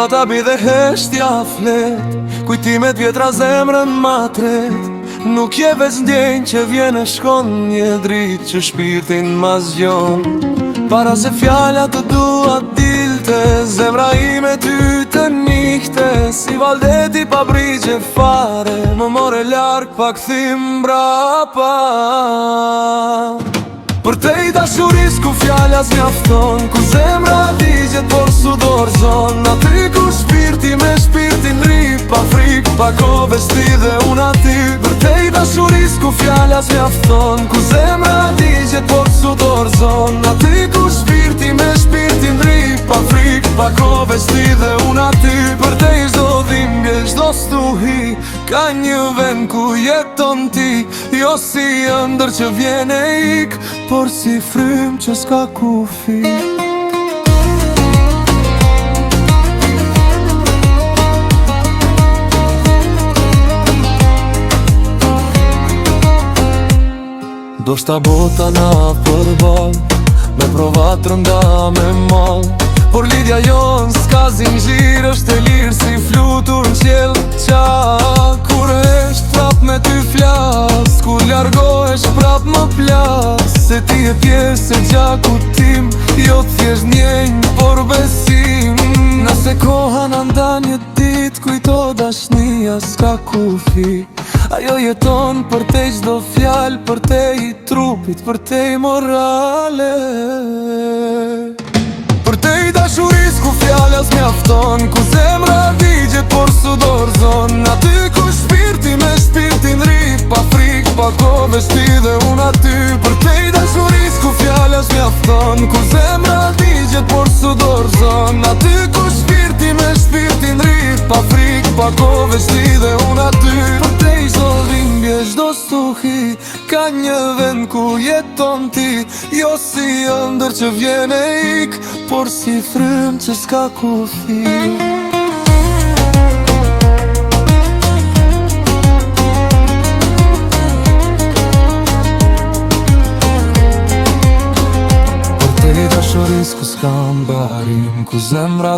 Nata bi dhe heshtja flet, kujtimet vjetra zemrën ma tret. Nuk je veç ndjenjë që vjen e shkon, një dritë që shpirtin ma zgjon. Para se fjalla të dua dilte, zemra ime ty të nikte. Si Valdeti pa brigje fare, më more larg pa kthim mbrapa. Për te i dashuris ku fjalla s'mjafton, ku zemra digjet por su dorëzon. Aty ku shpirti me shpirtin ri, pa frik, pa ko vesti dhe unë aty. Për te i dashuris ku fjalla s'mjafton, ku zemra digjet por su dorëzon. Aty ku shpirti me shpirtin ri, pa frik, pa ko vesti dhe unë aty. Për te i zdo dhimbje, zdo stuhi, ka një vend ku jeton ti. Jo si ëndër që vjen e ik, por si frym që s'ka kufi. Do shta bota na përbal, me provat rënda me mal. Por lidja jon s'ka zinxhir, është e lirë si flutur në qjell. Qa kur esht prap me ty flas, kur largohesh prap më plas. Se ti e pjesë e gjakut tim, jo thjesht njenjë por besim. Nëse koha në nda një dit, kujto dashnia s'ka kufi. Ajo jeton për te gjdo fjall, për te i trupit, për te i morale. Për te i dashuris ku fjalla s'mjafton, ku zemra digjet por su dorëzon. Aty ku shpirti me shpirtin ri, pa frik, pa ko vesti dhe unë aty. Për te i dashuris ku fjalla s'mjafton, ku zemra digjet por su dorëzon. Aty ku shpirti me shpirtin ri, pa frik, pa ko vesti dhe unë aty. Për te i zdo dhimbje, zdo stuhi, ka një vend ku jeton ti. Jo si ëndër që vjen e ik, por si frym që s'ka kufi. Për te i dashuris ku s'ka mbarim, ku zemra